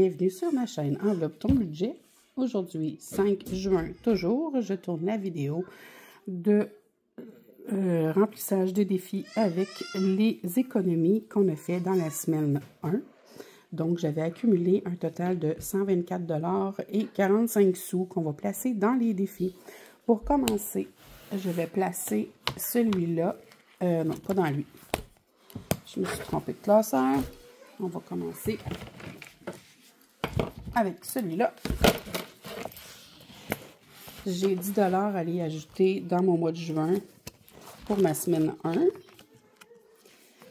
bienvenue sur ma chaîne Enveloppe ton budget. Aujourd'hui, 5 juin, toujours, je tourne la vidéo de remplissage de défis avec les économies qu'on a fait dans la semaine 1. Donc, j'avais accumulé un total de 124 $ et 45 sous qu'on va placer dans les défis. Pour commencer, je vais placer celui-là, non, pas dans lui. Je me suis trompée de classeur. On va commencer avec celui-là. J'ai 10 $ à aller ajouter dans mon mois de juin pour ma semaine 1.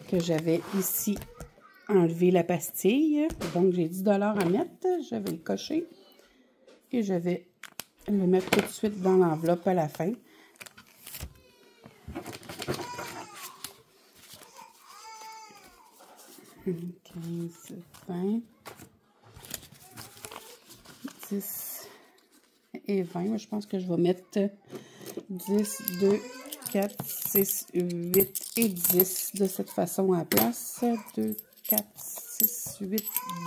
Que j'avais ici enlevé la pastille. Donc, j'ai 10 $ à mettre. Je vais le cocher. Et je vais le mettre tout de suite dans l'enveloppe à la fin. « 15, 20, 10 et 20. » Je pense que je vais mettre 10, 2, 4, 6, 8 et 10 de cette façon à la place. 2, 4, 6, 8,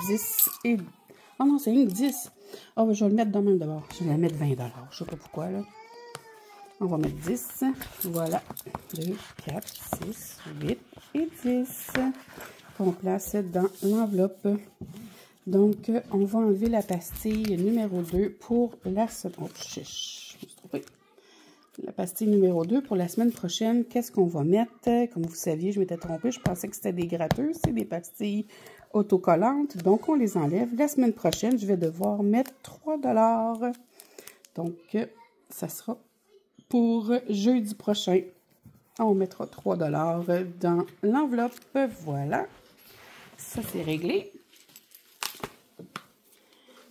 10 et... Oh non, c'est une 10. Oh, je vais le mettre de même d'abord. Je vais la mettre 20 $. Je sais pas pourquoi, là. On va mettre 10. Voilà. 2, 4, 6, 8 et 10. Qu'on place dans l'enveloppe. Donc, on va enlever la pastille numéro 2 pour la semaine... Oh, chiche, je me suis trompée. La pastille numéro 2 pour la semaine prochaine. Qu'est-ce qu'on va mettre? Comme vous saviez, je m'étais trompée. Je pensais que c'était des gratteux. C'est des pastilles autocollantes. Donc, on les enlève. La semaine prochaine, je vais devoir mettre 3 $. Donc, ça sera pour jeudi prochain. On mettra 3 $ dans l'enveloppe. Voilà. Ça, c'est réglé.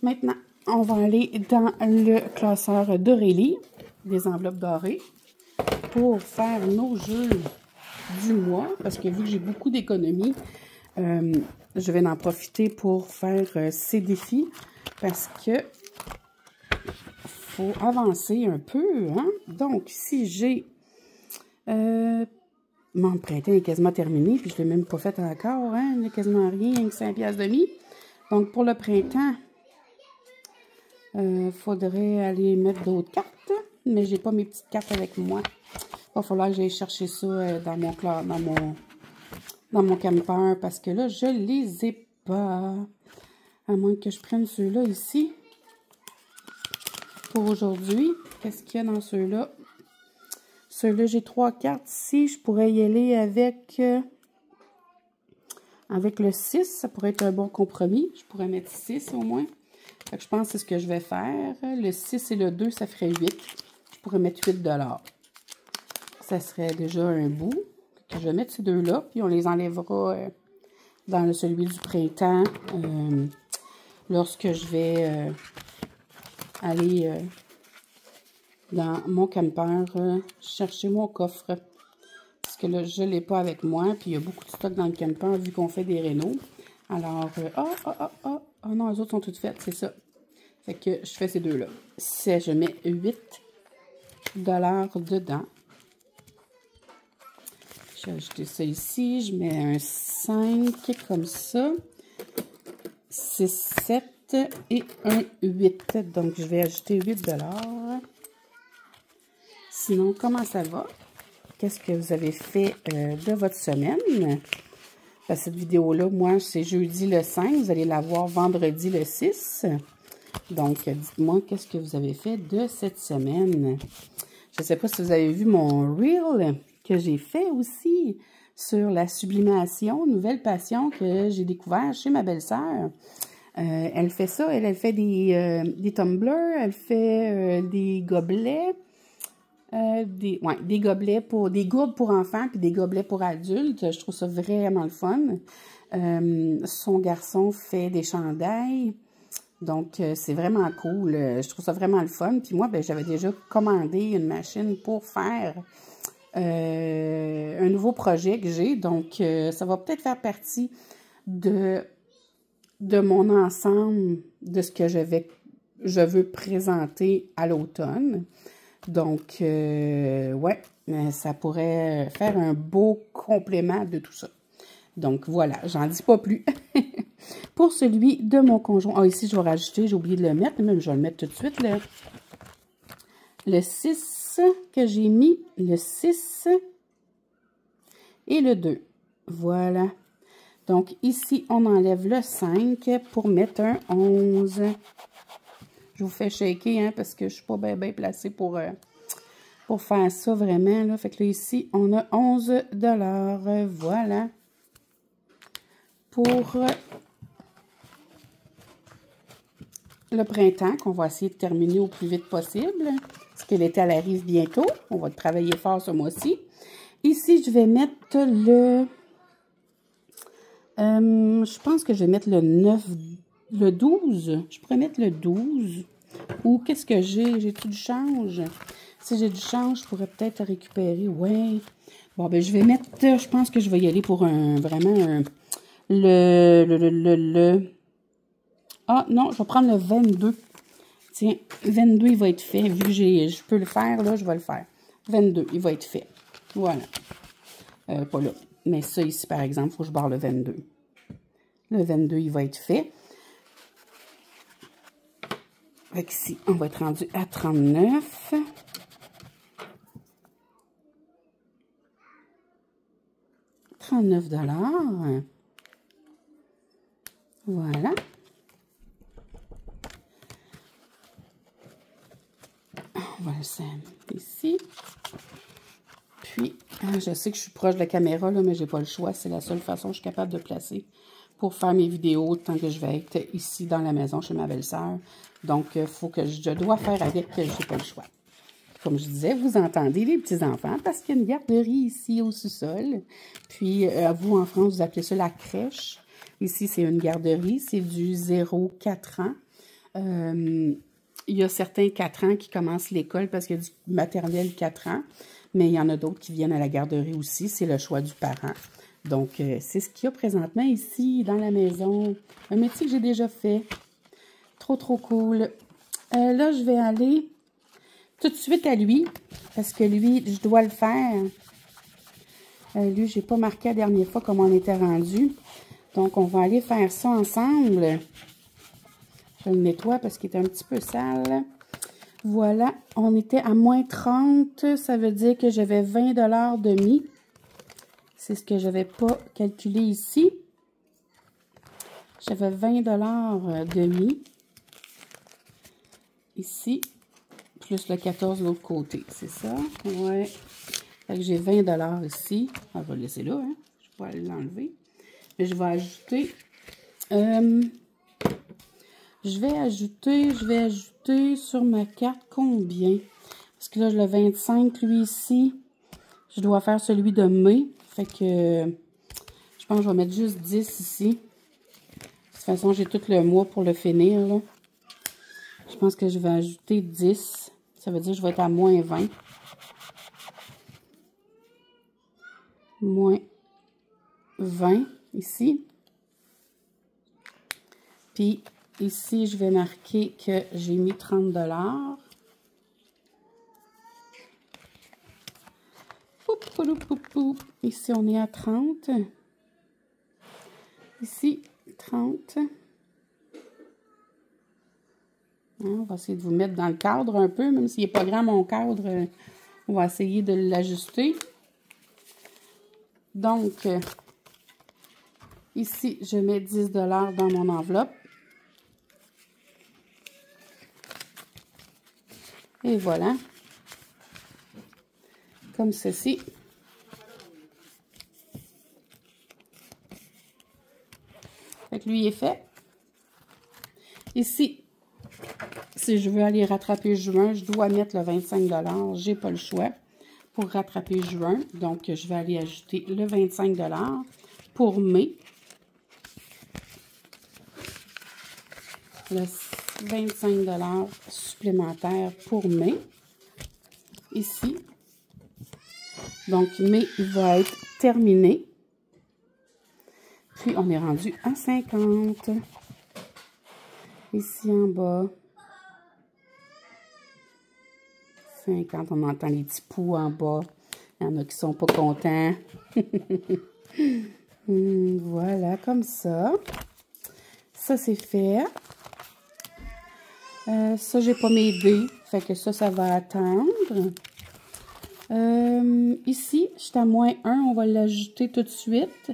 Maintenant, on va aller dans le classeur d'Aurélie, des enveloppes dorées, pour faire nos jeux du mois. Parce que vu que j'ai beaucoup d'économies, je vais en profiter pour faire ces défis. Parce que faut avancer un peu, hein? Donc, si j'ai... mon printemps est quasiment terminé, puis je ne l'ai même pas fait encore, hein? Il n'y a quasiment rien, rien que 5,5 $. Donc, pour le printemps, faudrait aller mettre d'autres cartes, mais j'ai pas mes petites cartes avec moi. Il va falloir que j'aille chercher ça dans mon camper, parce que là, je les ai pas. À moins que je prenne ceux-là ici. Pour aujourd'hui, qu'est-ce qu'il y a dans ceux-là? Ceux-là, j'ai 3 cartes ici. Je pourrais y aller avec le 6. Ça pourrait être un bon compromis. Je pourrais mettre 6 au moins. Fait que je pense que c'est ce que je vais faire. Le 6 et le 2, ça ferait 8. Je pourrais mettre 8 $. Ça serait déjà un bout. Je vais mettre ces deux-là, puis on les enlèvera dans celui du printemps lorsque je vais aller dans mon camper chercher mon coffre. Parce que là, je ne l'ai pas avec moi, puis il y a beaucoup de stock dans le camper vu qu'on fait des rénaux. Alors, oh non, les autres sont toutes faites, c'est ça. Fait que je fais ces deux-là. Je mets 8 $ dedans. Je vais ajouter ça ici. Je mets un 5 comme ça. 6, 7 et un 8. Donc, je vais ajouter 8 $. Sinon, comment ça va? Qu'est-ce que vous avez fait de votre semaine? Cette vidéo-là, moi, c'est jeudi le 5. Vous allez la voir vendredi le 6. Donc, dites-moi, qu'est-ce que vous avez fait de cette semaine? Je ne sais pas si vous avez vu mon reel que j'ai fait aussi sur la sublimation, nouvelle passion que j'ai découvert chez ma belle-sœur. Elle fait ça, elle fait des tumblers, elle fait des gobelets. Des gobelets des gourdes pour enfants puis des gobelets pour adultes. Je trouve ça vraiment le fun. Son garçon fait des chandails. Donc, c'est vraiment cool. Je trouve ça vraiment le fun. Puis moi, ben, j'avais déjà commandé une machine pour faire un nouveau projet que j'ai. Donc, ça va peut-être faire partie de mon ensemble de ce que je veux présenter à l'automne. Donc, ouais, ça pourrait faire un beau complément de tout ça. Donc, voilà, j'en dis pas plus. Pour celui de mon conjoint, ah, ici, je vais rajouter, j'ai oublié de le mettre, même je vais le mettre tout de suite, le 6 que j'ai mis, le 6 et le 2. Voilà. Donc, ici, on enlève le 5 pour mettre un 11. Je vous fais shaker, hein, parce que je ne suis pas bien placée pour faire ça vraiment. Là. Fait que là, ici, on a 11 $. Voilà. Pour le printemps, qu'on va essayer de terminer au plus vite possible. Parce que l'été, elle arrive bientôt. On va travailler fort ce mois-ci. Ici, je vais mettre le... je pense que je vais mettre le 9, le 12. Je pourrais mettre le 12. Ou qu'est-ce que j'ai? J'ai-tu du change? Si j'ai du change, je pourrais peut-être récupérer. Ouais. Bon, ben je vais mettre... Je pense que je vais y aller pour vraiment Ah, non, je vais prendre le 22. Tiens, 22, il va être fait. Vu que je peux le faire, là, je vais le faire. 22, il va être fait. Voilà. Pas là. Mais ça, ici, par exemple, il faut que je barre le 22. Le 22, il va être fait. Fait qu'ici, on va être rendu à 39. $39. Voilà. On va le mettre ici. Puis, je sais que je suis proche de la caméra, là, mais j'ai pas le choix. C'est la seule façon que je suis capable de placer pour faire mes vidéos tant que je vais être ici dans la maison chez ma belle-sœur. Donc, faut que je dois faire avec, je n'ai pas le choix. Comme je disais, vous entendez les petits-enfants parce qu'il y a une garderie ici au sous-sol. Puis, vous, en France, vous appelez ça la crèche. Ici, c'est une garderie. C'est du 0-4 ans. Il y a certains 4 ans qui commencent l'école parce qu'il y a du maternel 4 ans. Mais il y en a d'autres qui viennent à la garderie aussi. C'est le choix du parent. Donc, c'est ce qu'il y a présentement ici, dans la maison. Un métier que j'ai déjà fait. Trop, trop cool. Là, je vais aller tout de suite à lui. Parce que lui, je dois le faire. Lui, je n'ai pas marqué la dernière fois comment on était rendu. Donc, on va aller faire ça ensemble. Je le nettoie parce qu'il est un petit peu sale. Voilà, on était à moins 30. Ça veut dire que j'avais 20 $ de mis. C'est ce que je n'avais pas calculé ici. J'avais 20 $ de mis. Ici. Plus le 14 de l'autre côté. C'est ça? Ouais. Fait que j'ai 20 $ ici. On va le laisser là, hein. Je vais aller l'enlever. Mais je vais ajouter... je vais ajouter sur ma carte combien? Parce que là, le 25, lui, ici, je dois faire celui de mai. Fait que je pense que je vais mettre juste 10 ici. De toute façon, j'ai tout le mois pour le finir, là. Je pense que je vais ajouter 10. Ça veut dire que je vais être à moins 20. Moins 20 ici. Puis ici, je vais marquer que j'ai mis 30 $. Ici, on est à 30. Ici, 30. On va essayer de vous mettre dans le cadre un peu, même s'il n'est pas grand mon cadre, on va essayer de l'ajuster. Donc, ici, je mets 10 $ dans mon enveloppe. Et voilà. Comme ceci. Fait que lui est fait. Ici, si je veux aller rattraper juin, je dois mettre le 25 $. J'ai pas le choix pour rattraper juin. Donc, je vais aller ajouter le 25 $ pour mai. Le 25 $ supplémentaire pour mai. Ici. Donc, mai va être terminé. Puis, on est rendu à 50. Ici en bas. 50, on entend les petits poux en bas. Il y en a qui sont pas contents. Voilà, comme ça. Ça, c'est fait. Ça, j'ai pas mes dés. Fait que ça va attendre. Ici, je suis à moins 1. On va l'ajouter tout de suite.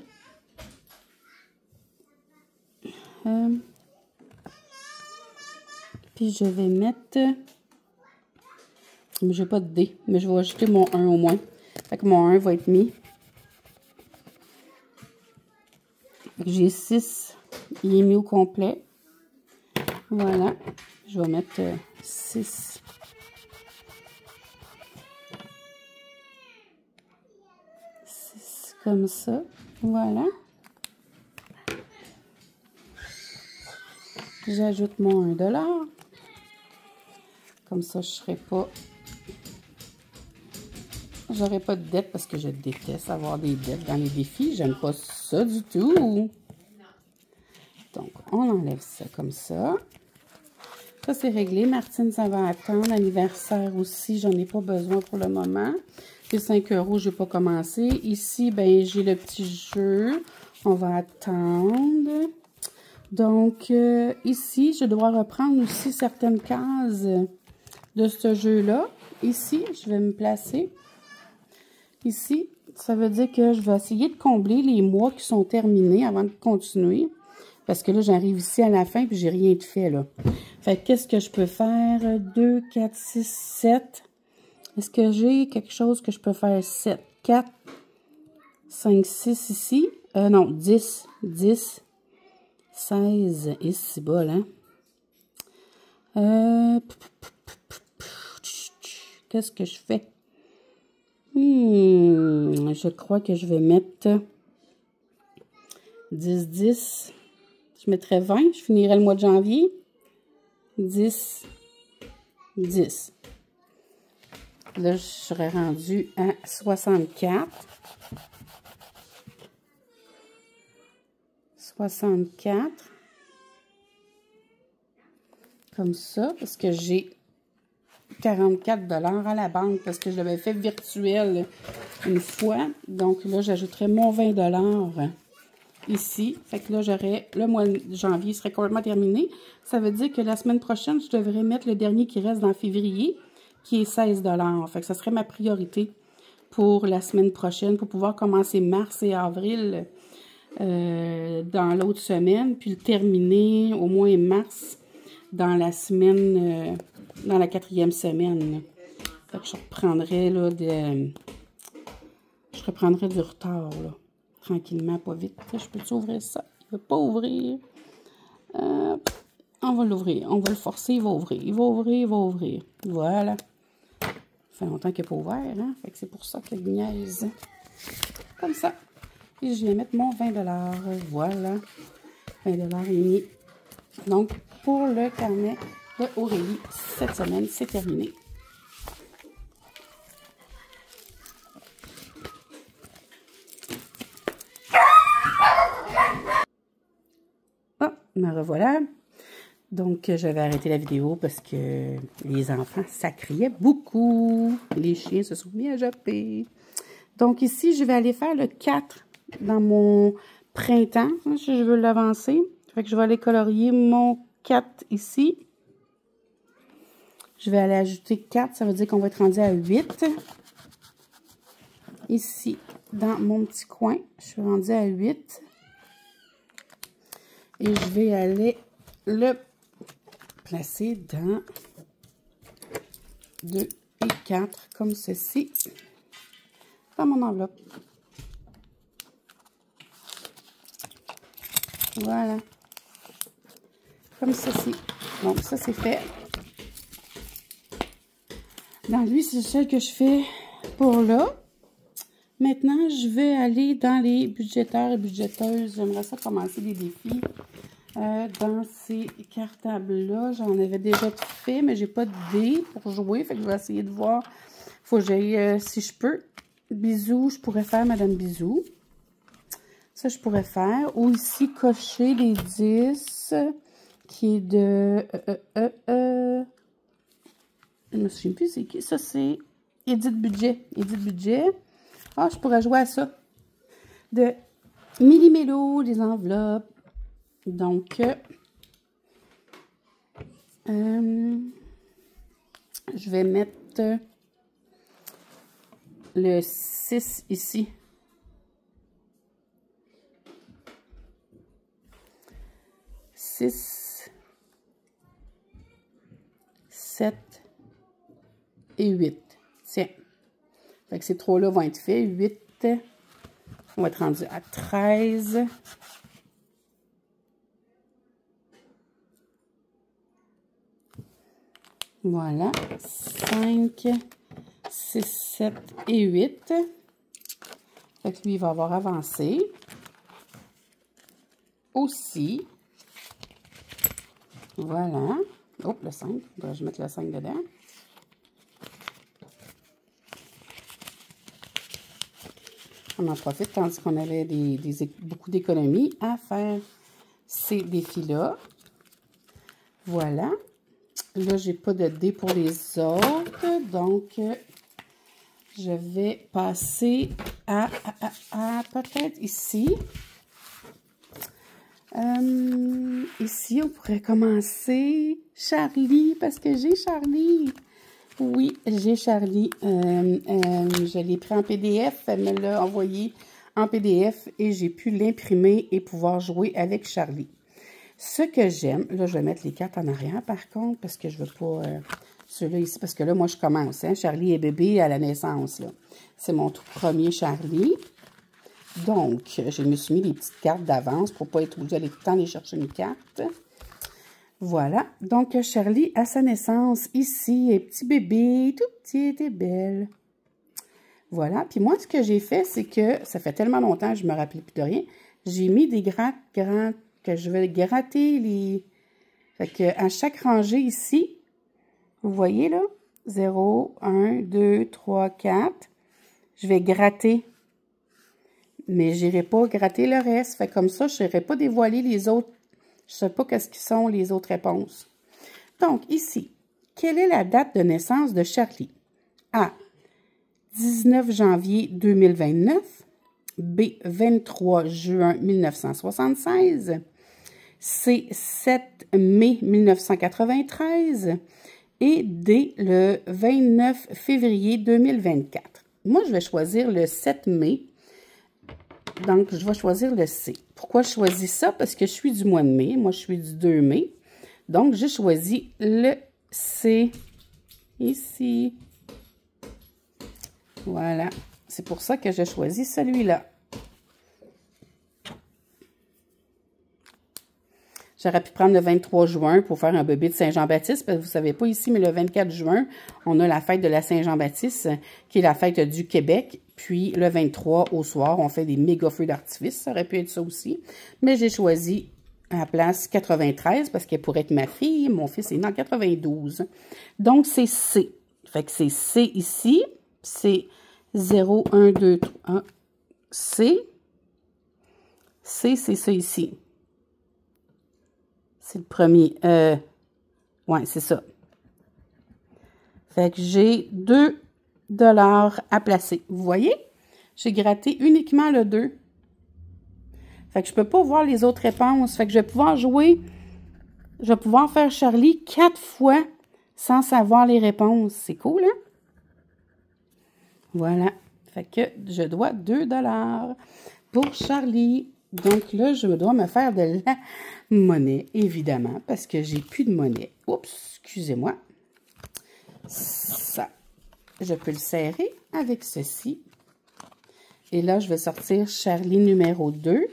Puis, je vais mettre... J'ai pas de dés, mais je vais ajouter mon 1 au moins. Fait que mon 1 va être mis. J'ai 6. Il est mis au complet. Voilà. Je vais mettre 6. Comme ça. Voilà. J'ajoute mon 1 $. Comme ça, je serai pas... J'aurai pas de dette parce que je déteste avoir des dettes dans les défis. J'aime pas ça du tout. Donc, on enlève ça comme ça. Ça, c'est réglé. Martine, ça va attendre. Anniversaire aussi, j'en ai pas besoin pour le moment. Les 5 €, j'ai pas commencé. Ici, ben j'ai le petit jeu. On va attendre. Donc, ici, je dois reprendre aussi certaines cases de ce jeu-là. Ici, je vais me placer. Ici, ça veut dire que je vais essayer de combler les mois qui sont terminés avant de continuer. Parce que là, j'arrive ici à la fin et j'ai rien de fait, là. Fait que qu'est-ce que je peux faire? 2, 4, 6, 7. Est-ce que j'ai quelque chose que je peux faire? 7, 4, 5, 6 ici. Non, 10, 10, 16. Et c'est bol, hein? Qu'est-ce que je fais? Je crois que je vais mettre 10, 10. Je mettrais 20. Je finirai le mois de janvier. 10, 10. Là, je serais rendue à 64. 64. Comme ça, parce que j'ai 44 $ à la banque, parce que je l'avais fait virtuel une fois. Donc là, j'ajouterais mon 20 $ ici. Fait que là, j'aurais le mois de janvier serait complètement terminé. Ça veut dire que la semaine prochaine, je devrais mettre le dernier qui reste dans février, qui est 16 $. Fait que ça serait ma priorité pour la semaine prochaine, pour pouvoir commencer mars et avril dans l'autre semaine, puis le terminer au moins mars dans la semaine, dans la 4e semaine. Fait que je reprendrai là je reprendrai du retard là. Tranquillement, pas vite. Je peux-tu ouvrir ça? Il ne veut pas ouvrir. On va l'ouvrir. On va le forcer. Il va ouvrir. Il va ouvrir. Il va ouvrir. Voilà. Ça fait longtemps qu'il n'est pas ouvert. Hein? Fait que c'est pour ça qu'il niaise. Comme ça. Et je vais mettre mon 20 $. Voilà. 20 $ est mis. Donc, pour le carnet de Aurélie, cette semaine, c'est terminé. Me revoilà. Donc, j'avais arrêté la vidéo parce que les enfants, ça criait beaucoup. Les chiens se sont mis à japper. Donc, ici, je vais aller faire le 4 dans mon printemps. Si je veux l'avancer. Fait que je vais aller colorier mon 4 ici. Je vais aller ajouter 4. Ça veut dire qu'on va être rendu à 8. Ici, dans mon petit coin, je suis rendue à 8. Et je vais aller le placer dans 2 et 4, comme ceci, dans mon enveloppe. Voilà. Comme ceci. Donc, ça, c'est fait. Dans lui, c'est celle que je fais pour là. Maintenant, je vais aller dans les budgétaires et budgéteuses. J'aimerais ça commencer des défis. Dans ces cartables-là, j'en avais déjà fait, mais j'ai pas de dés pour jouer. Fait que je vais essayer de voir. Faut que j'aille, si je peux. Bisous, je pourrais faire Madame Bisou. Ça, je pourrais faire. Ou ici, cocher les 10, qui est de... je me souviens plus c'est qui. Ça, c'est Edit Budget. Edit Budget. Ah, je pourrais jouer à ça. De Millimélo, des enveloppes. Donc, je vais mettre le 6 ici. 6, 7 et 8. Tiens. Fait que ces trois-là vont être faits. 8, on va être rendu à 13. Voilà. 5, 6, 7 et 8. Fait que lui, il va avoir avancé. Aussi. Voilà. Oh, le 5. Je vais mettre le 5 dedans. On en profite tandis qu'on avait beaucoup d'économies à faire ces défis-là. Voilà. Là, j'ai pas de dés pour les autres. Donc, je vais passer à peut-être ici. Ici, on pourrait commencer Charlie, parce que j'ai Charlie. Oui, j'ai Charlie. Je l'ai pris en PDF, elle me l'a envoyé en PDF et j'ai pu l'imprimer et pouvoir jouer avec Charlie. Ce que j'aime, là, je vais mettre les cartes en arrière par contre, parce que je veux pas ceux-là ici, parce que là, moi, je commence. Hein? Charlie est bébé à la naissance, là. C'est mon tout premier Charlie. Donc, je me suis mis des petites cartes d'avance pour ne pas être obligée d'aller tout le temps aller chercher une carte. Voilà. Donc, Charlie, à sa naissance, ici, est petit bébé, tout petit et belle. Voilà. Puis moi, ce que j'ai fait, c'est que, ça fait tellement longtemps que je ne me rappelais plus de rien, j'ai mis des grattes que je vais gratter les... Fait que à chaque rangée ici, vous voyez là, 0, 1, 2, 3, 4, je vais gratter. Mais je n'irai pas gratter le reste. Fait comme ça, je n'irai pas dévoiler les autres. Je ne sais pas qu'est-ce qui sont les autres réponses. Donc, ici, quelle est la date de naissance de Charlie? A. 19 janvier 2029. B. 23 juin 1976. C. 7 mai 1993. Et D. Le 29 février 2024. Moi, je vais choisir le 7 mai. Donc, je vais choisir le C. Pourquoi je choisis ça? Parce que je suis du mois de mai. Moi, je suis du 2 mai. Donc, j'ai choisi le C ici. Voilà. C'est pour ça que j'ai choisi celui-là. J'aurais pu prendre le 23 juin pour faire un bébé de Saint-Jean-Baptiste, parce que vous ne savez pas ici, mais le 24 juin, on a la fête de la Saint-Jean-Baptiste, qui est la fête du Québec. Puis le 23 au soir, on fait des méga feux d'artifice. Ça aurait pu être ça aussi. Mais j'ai choisi à la place 93 parce qu'elle pourrait être ma fille. Mon fils est né en 92. Donc, c'est C. Fait que c'est C ici. C'est 0, 1, 2, 3. C. C, c'est ça ici. C'est le premier. Ouais, c'est ça. Fait que j'ai 2 $ à placer. Vous voyez? J'ai gratté uniquement le 2. Fait que je ne peux pas voir les autres réponses. Fait que je vais pouvoir jouer, je vais pouvoir faire Charlie 4 fois sans savoir les réponses. C'est cool, hein? Voilà. Fait que je dois 2 $ pour Charlie. Donc là, je dois me faire de la monnaie, évidemment, parce que j'ai plus de monnaie. Oups, excusez-moi. Ça. Je peux le serrer avec ceci. Et là, je vais sortir Charlie numéro 2.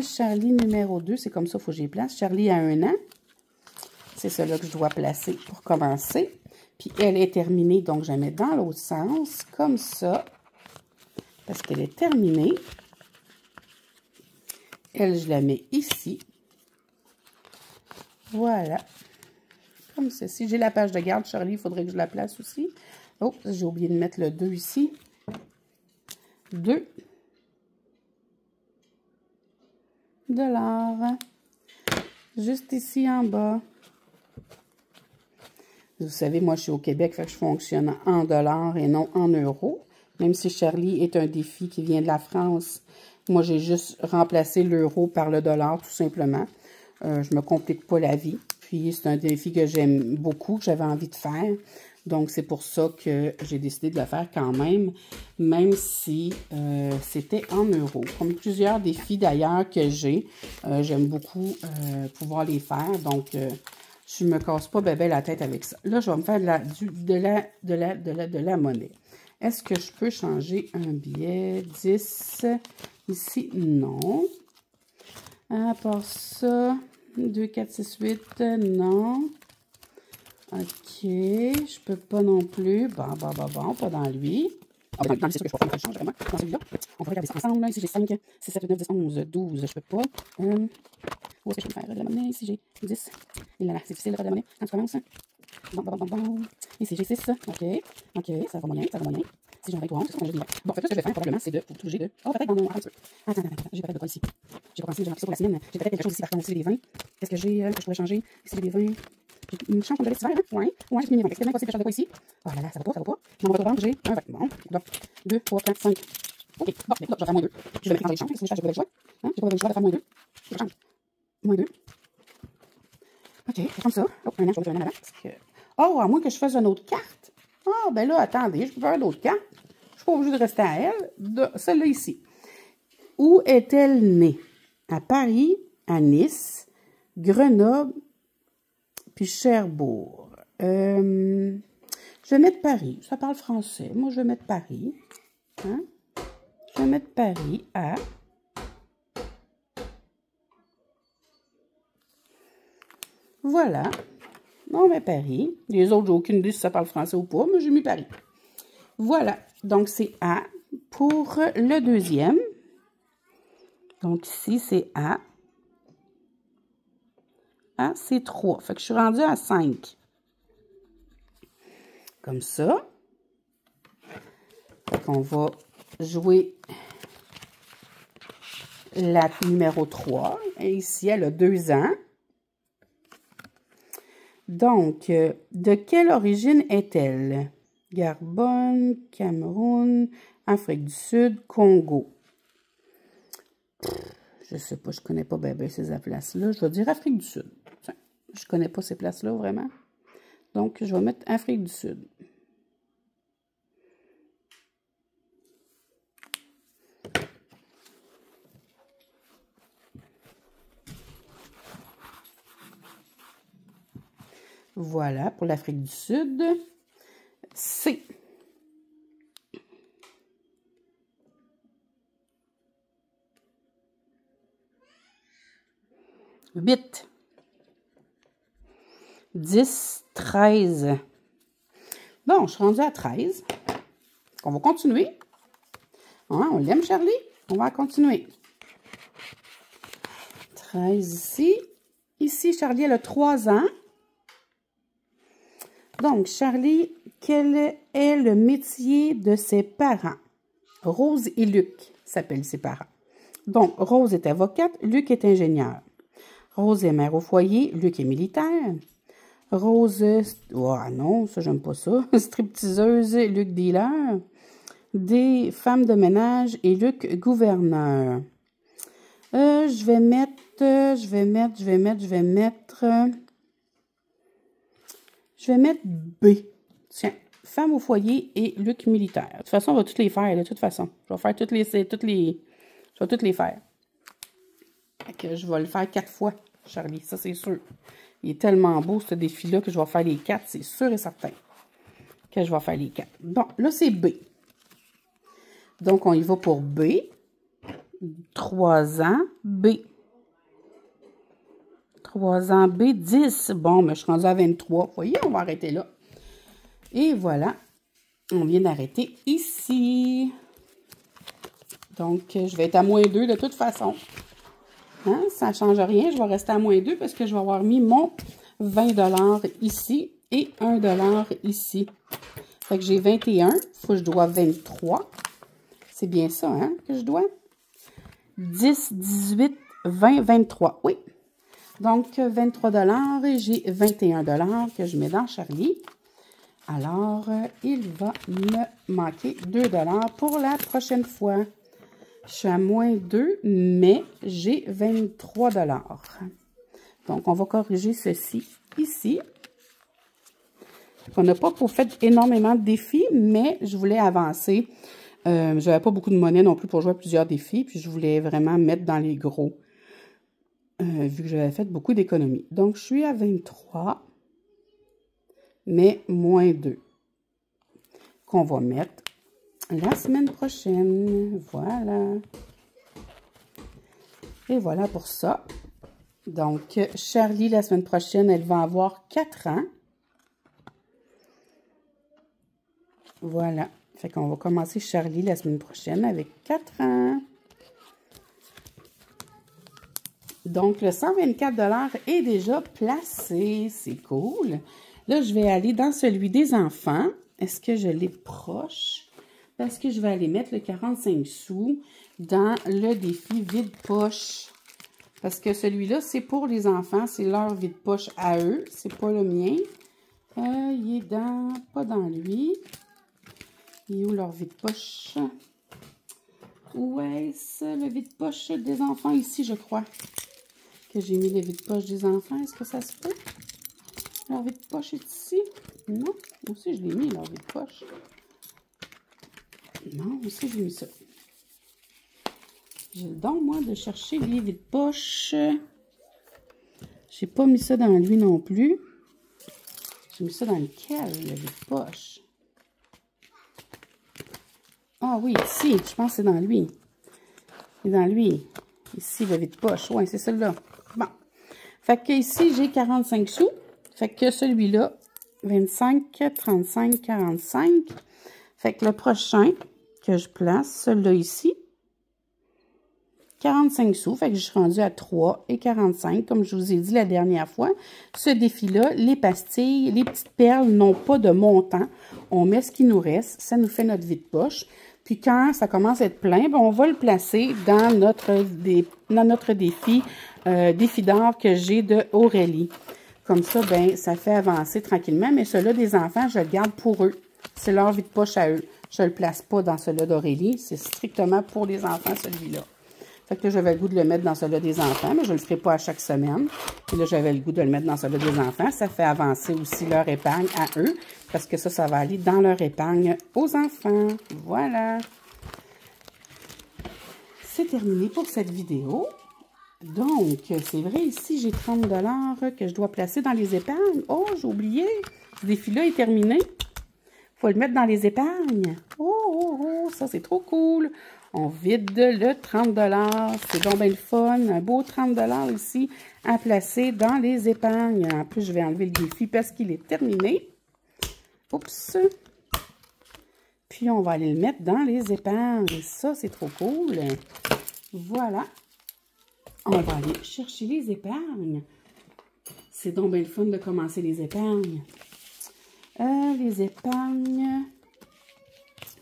Charlie numéro 2, c'est comme ça, il faut que j'y place. Charlie a 1 an. C'est cela que je dois placer pour commencer. Puis elle est terminée, donc je la mets dans l'autre sens, comme ça. Parce qu'elle est terminée. Elle, je la mets ici. Voilà. Comme ceci. J'ai la page de garde, Charlie, il faudrait que je la place aussi. Oh, j'ai oublié de mettre le 2 ici. 2 $. Juste ici en bas. Vous savez, moi, je suis au Québec, fait que je fonctionne en dollars et non en euros. Même si Charlie est un défi qui vient de la France, Moi, j'ai juste remplacé l'euro par le dollar, tout simplement. Je me complique pas la vie. Puis, c'est un défi que j'aime beaucoup, que j'avais envie de faire. Donc, c'est pour ça que j'ai décidé de le faire quand même si c'était en euros. Comme plusieurs défis d'ailleurs que j'ai, j'aime beaucoup pouvoir les faire. Donc, je me casse pas bébé la tête avec ça. Là, je vais me faire de la monnaie. Est-ce que je peux changer un billet 10? Ici, non. À part ça, 2, 4, 6, 8, non. OK, je peux pas non plus. Bon, pas dans lui. Ah, ben dans lui, c'est sûr que je peux faire le change, vraiment. Dans celui-là, on va regarder ça ensemble. Ici, j'ai 5, 6, 7, 8, 9, 10, 11, 12, je peux pas. Où est-ce que je peux faire de la monnaie? Ici, j'ai 10. Et là, c'est difficile de faire de la monnaie quand tu commences. Bon. Ici, j'ai 6. OK, ça va moyen. Si j'en ai 11, c'est ce que je dirais. Bon, fait que ce que je vais faire, probablement, c'est de toucher de... Oh, peut-être dans mon... Attends. J'ai peut-être de quoi ici. J'ai pas pensé, j'ai rempli ça pour la semaine. J'ai peut-être quelque chose ici, par contre, aussi, des 20. Qu'est-ce que j'ai que je pourrais changer? Ici, j'ai des 20. J'ai une chance qu'on devait faire, hein? Ouais, j'ai fini mes 20. Est-ce que c'est possible que je change de quoi ici? Oh là là, ça va pas. Dans votre banque, j'ai un 20. Bon, donc, 2, 3, 4, 5. OK, bon, mais là, je vais faire moins 2. Je vais mettre dans les changes. Si je change, j'ai pas le choix. Hein? J'ai pas le choix de faire moins 2. Je change. Moins 2. OK, c'est comme ça. Oh, un an, je vais faire un an avant. Parce que... Oh, à moins que je fasse une autre carte. Ah, ben là, attendez, je peux faire une autre carte. Je suis pas obligée de rester à elle. Celle-là ici. Où est-elle née? À Paris, à Nice, Grenoble, puis Cherbourg. Je vais mettre Paris. Ça parle français. Moi, je vais mettre Paris. Hein? Je vais mettre Paris à... Voilà. On met Paris. Les autres, j'ai aucune idée si ça parle français ou pas, mais j'ai mis Paris. Voilà. Donc, c'est A pour le deuxième. Donc, ici, c'est A. A, c'est 3. Fait que je suis rendue à 5. Comme ça. Fait qu'on va jouer la numéro 3. Et ici, elle a 2 ans. Donc, de quelle origine est-elle? Gabon, Cameroun, Afrique du Sud, Congo. Je sais pas, je connais pas bien ces places-là. Je vais dire Afrique du Sud. Tiens, je connais pas ces places-là vraiment. Donc, je vais mettre Afrique du Sud. Voilà, pour l'Afrique du Sud. C. « 8. 10, 13. Bon, je suis rendue à 13. On va continuer. Hein, on l'aime, Charlie? On va continuer. 13 ici. Ici, Charlie, elle a 3 ans. Donc, Charlie, quel est le métier de ses parents? Rose et Luc s'appellent ses parents. Donc, Rose est avocate, Luc est ingénieur. Rose est mère au foyer, Luc est militaire. Rose, oh non, ça, j'aime pas ça. Stripteaseuse, Luc dealer. Des femmes de ménage et Luc gouverneur. Je vais mettre B. Tiens, femme au foyer et Luc militaire. De toute façon, on va toutes les faire, de toute façon. Je vais faire je vais toutes les faire. Que je vais le faire 4 fois, Charlie, ça c'est sûr. Il est tellement beau ce défi-là que je vais faire les 4, c'est sûr et certain que je vais faire les 4. Bon, là c'est B. Donc on y va pour B. 3 ans, B. 3 ans, B, 10. Bon, mais je suis rendue à 23. Vous voyez, on va arrêter là. Et voilà, on vient d'arrêter ici. Donc, je vais être à moins 2 de toute façon. Hein? Ça ne change rien, je vais rester à moins 2 parce que je vais avoir mis mon 20 $ ici et 1 $ ici. Fait que j'ai 21, il faut que je dois 23. C'est bien ça, hein, que je dois? 10, 18, 20, 23. Oui. Donc, 23 $ et j'ai 21 $ que je mets dans Charlie. Alors, il va me manquer 2 $ pour la prochaine fois. Je suis à moins 2, mais j'ai 23 $. Donc, on va corriger ceci ici. On n'a pas fait énormément de défis, mais je voulais avancer. Je n'avais pas beaucoup de monnaie non plus pour jouer à plusieurs défis, puis je voulais vraiment mettre dans les gros, vu que j'avais fait beaucoup d'économies. Donc, je suis à 23, mais moins 2, qu'on va mettre la semaine prochaine. Voilà. Et voilà pour ça. Donc, Charlie, la semaine prochaine, elle va avoir 4 ans. Voilà. Fait qu'on va commencer Charlie la semaine prochaine avec 4 ans. Donc, le 124 $ est déjà placé. C'est cool. Là, je vais aller dans celui des enfants. Est-ce que je l'ai proche? Parce que je vais aller mettre le 45 sous dans le défi vide-poche. Parce que celui-là, c'est pour les enfants. C'est leur vide-poche à eux. C'est pas le mien. Il est pas dans lui. Il est où leur vide-poche? Où est-ce le vide-poche des enfants? Ici, je crois que j'ai mis le vide-poche des enfants. Est-ce que ça se peut? Leur vide-poche est ici? Non. Aussi, je l'ai mis, leur vide-poche. Non, aussi, j'ai mis ça. J'ai le don, moi, de chercher les vides-poches. J'ai pas mis ça dans lui non plus. J'ai mis ça dans lequel, le vide-poche? Ah oui, ici, je pense que c'est dans lui. C'est dans lui. Ici, le vide-poche. Oui, c'est celui-là. Bon. Fait que ici, j'ai 45 sous. Fait que celui-là, 25, 35, 45. Fait que le prochain que je place, celui-là ici, 45 sous. Fait que je suis rendue à 3 et 45, comme je vous ai dit la dernière fois. Ce défi-là, les pastilles, les petites perles n'ont pas de montant. On met ce qui nous reste. Ça nous fait notre vide-poche. Puis quand ça commence à être plein, ben on va le placer dans notre défi, défi d'or que j'ai de Aurélie. Comme ça, ben ça fait avancer tranquillement. Mais ceux-là des enfants, je le garde pour eux. C'est leur vide-poche à eux. Je ne le place pas dans celui-là d'Aurélie. C'est strictement pour les enfants, celui-là. Fait que là, j'avais le goût de le mettre dans celui-là des enfants, mais je ne le ferai pas à chaque semaine. Et là, j'avais le goût de le mettre dans celui-là des enfants. Ça fait avancer aussi leur épargne à eux, parce que ça va aller dans leur épargne aux enfants. Voilà. C'est terminé pour cette vidéo. Donc, c'est vrai, ici, j'ai 30 $ que je dois placer dans les épargnes. Oh, j'ai oublié. Ce défi-là est terminé. Il faut le mettre dans les épargnes. Oh, ça, c'est trop cool. On vide le 30 $. C'est donc bien le fun. Un beau 30 $ ici à placer dans les épargnes. En plus, je vais enlever le défi parce qu'il est terminé. Oups. Puis, on va aller le mettre dans les épargnes. Ça, c'est trop cool. Voilà. On va aller chercher les épargnes. C'est donc bien le fun de commencer les épargnes. Les épargnes...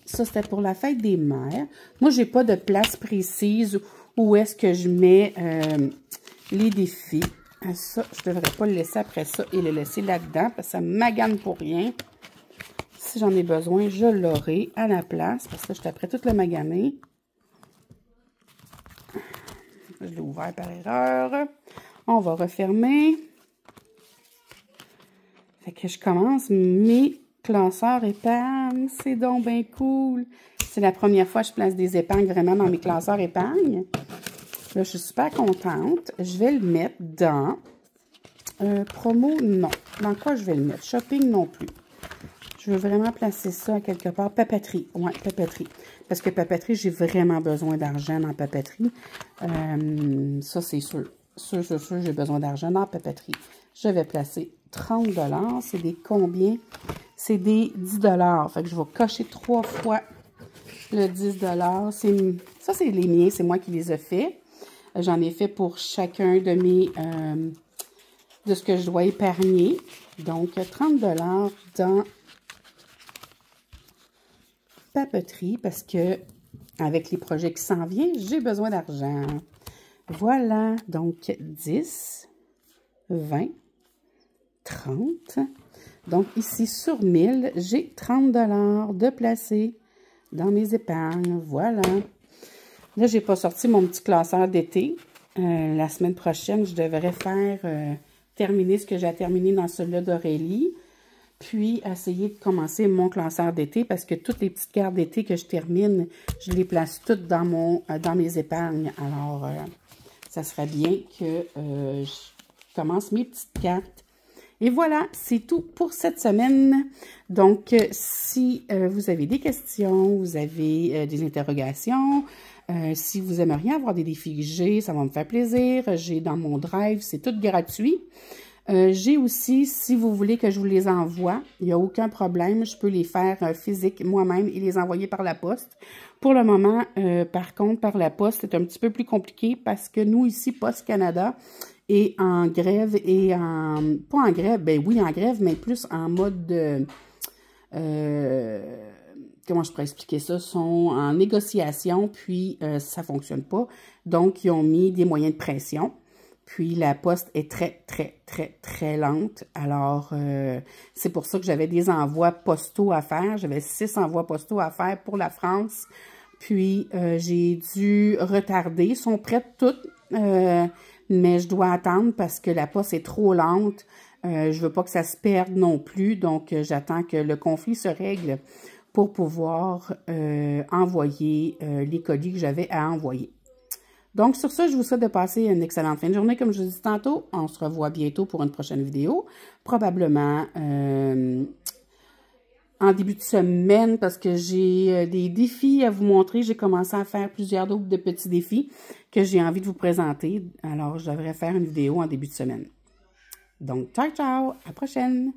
Ça, c'était pour la fête des mères. Moi, j'ai pas de place précise où est-ce que je mets les défis. Ça, je devrais pas le laisser après ça et le laisser là-dedans parce que ça magane pour rien. Si j'en ai besoin, je l'aurai à la place parce que je suis après tout le maganer. Je l'ai ouvert par erreur. On va refermer. Fait que je commence mes classeurs épargne. C'est donc bien cool. C'est la première fois que je place des épargnes vraiment dans mes classeurs épargne. Là, je suis super contente. Je vais le mettre dans promo, non. Dans quoi je vais le mettre? Shopping, non plus. Je veux vraiment placer ça à quelque part. Papeterie. Oui, papeterie. Parce que papeterie, j'ai vraiment besoin d'argent dans papeterie. Ça, c'est sûr. Sûr, j'ai besoin d'argent dans papeterie. Je vais placer 30 $. C'est des combien? C'est des 10 $. Fait que je vais cocher 3 fois le 10 $. Ça, c'est les miens. C'est moi qui les ai faits. J'en ai fait pour chacun de mes... de ce que je dois épargner. Donc, 30 $ dans papeterie parce que avec les projets qui s'en viennent, j'ai besoin d'argent. Voilà. Donc, 10, 20, 30. Donc, ici, sur 1000, j'ai 30 $ de placer dans mes épargnes. Voilà. Là, j'ai pas sorti mon petit classeur d'été. La semaine prochaine, je devrais faire terminer ce que j'ai terminé dans celui-là d'Aurélie. Puis, essayer de commencer mon classeur d'été parce que toutes les petites cartes d'été que je termine, je les place toutes dans mes épargnes. Alors, ça serait bien que je commence mes petites cartes. Et voilà, c'est tout pour cette semaine. Donc, si vous avez des questions, vous avez des interrogations, si vous aimeriez avoir des défis que j'ai, ça va me faire plaisir. J'ai dans mon drive, c'est tout gratuit. J'ai aussi, si vous voulez que je vous les envoie, il n'y a aucun problème. Je peux les faire physiques moi-même et les envoyer par la poste. Pour le moment, par contre, par la poste, c'est un petit peu plus compliqué parce que nous, ici, Poste Canada, est en grève et en... Pas en grève, ben oui, en grève, mais plus en mode de... comment je pourrais expliquer ça? Sont en négociation, puis ça ne fonctionne pas. Donc, ils ont mis des moyens de pression. Puis, la poste est très, très, très, très lente. Alors, c'est pour ça que j'avais des envois postaux à faire. J'avais 6 envois postaux à faire pour la France. Puis, j'ai dû retarder. Ils sont prêtes toutes, mais je dois attendre parce que la poste est trop lente. Je veux pas que ça se perde non plus. Donc, j'attends que le conflit se règle pour pouvoir envoyer les colis que j'avais à envoyer. Donc, sur ça, je vous souhaite de passer une excellente fin de journée. Comme je vous dis tantôt, on se revoit bientôt pour une prochaine vidéo. Probablement en début de semaine parce que j'ai des défis à vous montrer. J'ai commencé à faire plusieurs d'autres de petits défis que j'ai envie de vous présenter. Alors, je devrais faire une vidéo en début de semaine. Donc, ciao, ciao! À la prochaine!